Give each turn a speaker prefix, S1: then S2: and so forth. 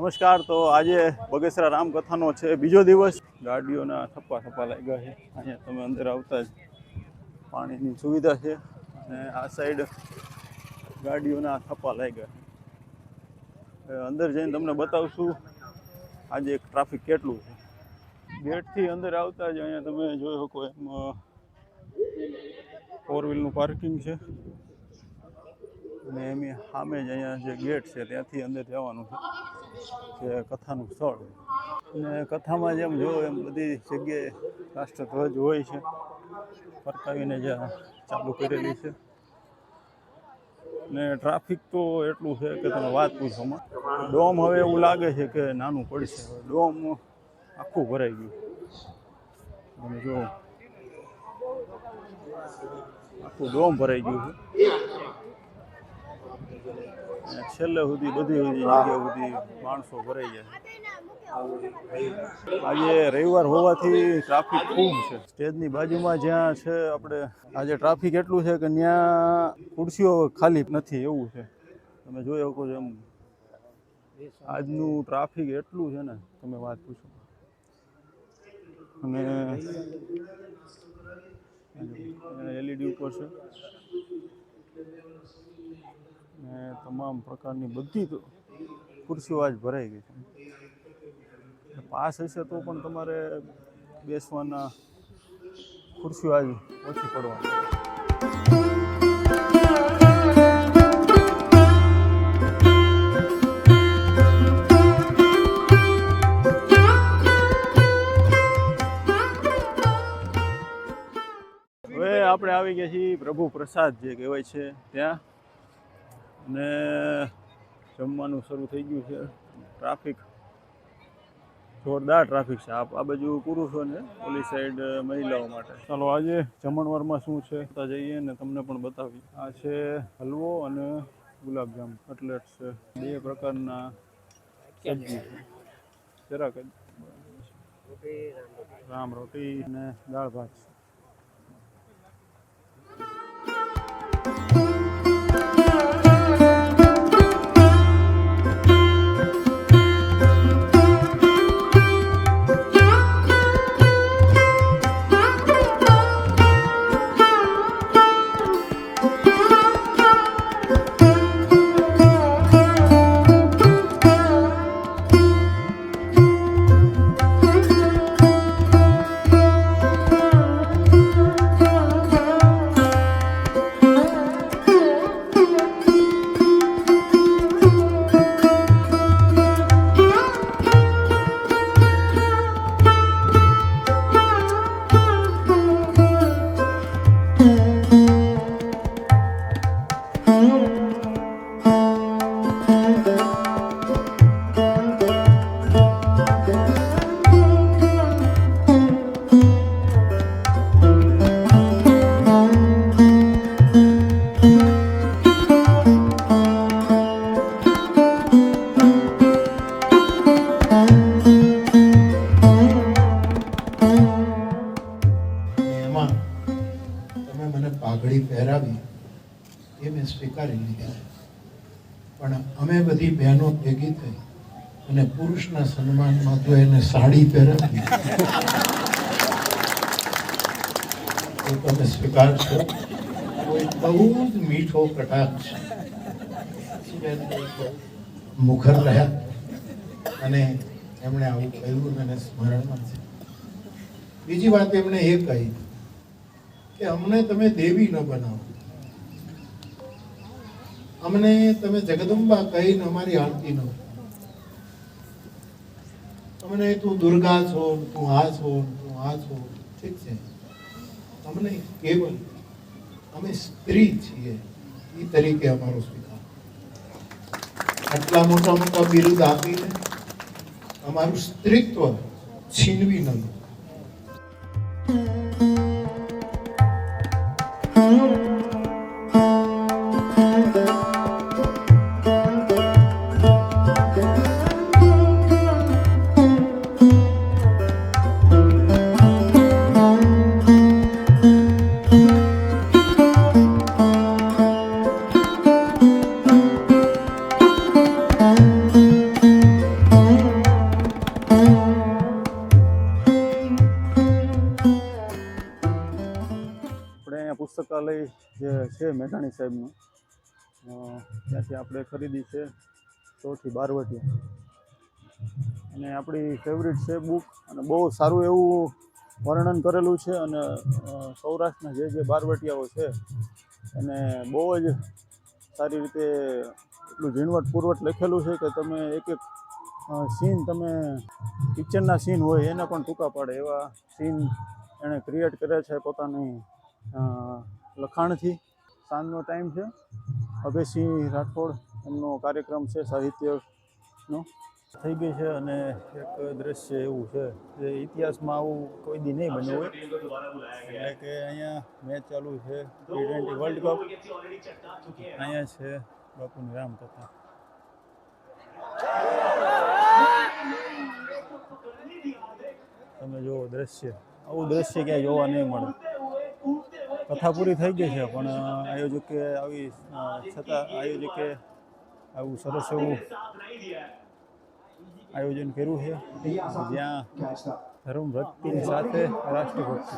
S1: નમસ્કાર. તો આજે બગસરા રામકથાનો છે બીજો દિવસ. ગાડીઓના થપ્પા લાગ્યા છે. અહીંયા તમે અંદર આવતા જ પાણીની સુવિધા છે અને આ સાઈડ ગાડીઓના થપ્પા લાગ્યા છે. અંદર જઈને તમને બતાવશું આજે એક ટ્રાફિક કેટલું છે. ગેટથી અંદર આવતા જ અહીંયા તમે જોઈ શકો એમ 4 વ્હીલનું પાર્કિંગ છે અને એની સામે જ અહીંયા જે ગેટ છે ત્યાંથી અંદર જવાનું છે જે કથાનું સ્થળ. અને કથામાં જેમ જો એમ બધી જગ્યાએ રાષ્ટ્રધ્વજ હોય છે ફરકાવીને જ્યાં ચાલુ કરેલી છે. ને ટ્રાફિક તો એટલું છે કે તમે વાત પૂછોમાં. ડોમ હવે એવું લાગે છે કે નાનું પડશે. ડોમ આખું ભરાઈ ગયું. તમે જો આખું ડોમ ભરાઈ ગયું છે. છેલ્લે સુધી બધી જગ્યા સુધી માણસો ભરાઈ જાય. આજે રવિવાર હોવાથી ટ્રાફિક ખૂબ છે. સ્ટેજની બાજુમાં જ્યાં છે આપણે આજે ટ્રાફિક એટલું છે કે ત્યાં ખુરશીઓ ખાલી નથી એવું છે. તમે જોઈ શકો છો એમ આજનું ટ્રાફિક એટલું છે ને તમે વાત પૂછો. અને એલઈડી ઉપર છે ને તમામ પ્રકારની બધી ખુરશીઓ આજ ભરાઈ ગઈ છે. પાસ હશે તો પણ તમારે બેસવાના ખુરશીઓ આજ ઓછી પડવાની. હવે આપણે આવી ગયા છીએ પ્રભુ પ્રસાદ જે કહેવાય છે ત્યાં. અને જમવાનું શરૂ થઈ ગયું છે. ટ્રાફિક જોરદાર ટ્રાફિક છે. આ બાજુ પુરુષો ને ઓલી સાઈડ મહિલાઓ માટે. ચાલો આજે જમણવારમાં શું છે જઈએ ને તમને પણ બતાવીએ. આ છે હલવો અને ગુલાબજામ કટલેટ છે. 2 પ્રકારના સબ્જી છે. જરાક રામ રોટી અને દાળ ભાત છે.
S2: સ્વીકારી લીધા. પણ અમે બધી બહેનો ભેગી થઈ અને પુરુષના સન્માનમાં જો એને સાડી પહેરાવી તો તમે સ્વીકારશો. બહુ જ મીઠો કટાક્ષ મુખર રહ્યા અને એમણે આવું કહ્યું મને સ્મરણમાં છે. બીજી વાત એમણે એ કહી કે અમને તમે દેવી ન બનાવો, અમને તમે જગદંબા કહીને અમારી આરતી ન, અમને તું દુર્ગા છો, તું આ છો, તું આ છો, ઠીક છે, અમને કેવલ અમે સ્ત્રી છીએ એ તરીકે અમારો સ્વીકાર. આટલા મોટા મોટા બિરુદ આપીને અમારું સ્ત્રીત્વ છીનવી ન લો.
S1: પુસ્તકાલય જે છે મેઘાણી સાહેબનું, ત્યાંથી આપણે ખરીદી છે ચોથી બારવટિયા. અને આપણી ફેવરિટ છે બુક, અને બહુ સારું એવું વર્ણન કરેલું છે. અને સૌરાષ્ટ્રના જે બારવટિયાઓ છે એને બહુ જ સારી રીતે એટલું ઝીણવટપૂર્વક લખેલું છે કે તમે એક એક સીન, તમે પિક્ચરના સીન હોય એને પણ ટૂંકા પાડે એવા સીન એણે ક્રિએટ કર્યા છે પોતાની લખાણથી. સાંજનો ટાઈમ છે, અભયસિંહ રાઠોડ એમનો કાર્યક્રમ છે સાહિત્યનો થઈ ગઈ છે. અને એક દ્રશ્ય એવું છે જે ઇતિહાસમાં આવું કોઈ દી નહીં બન્યું હોય, એટલે કે અહીંયા મેચ ચાલુ છે T20 વર્લ્ડ કપ. અહીંયા છે બાપુની રામકથા. તમે જુઓ દ્રશ્ય, આવું દ્રશ્ય ક્યાંય જોવા નહીં મળે. કથા પૂરી થઈ ગઈ છે પણ આયોજકે આવી છતાં આયોજકે આવું સરસ એવું આયોજન કર્યું છે જ્યાં ધર્મ ભક્તિની સાથે રાષ્ટ્રભક્તિ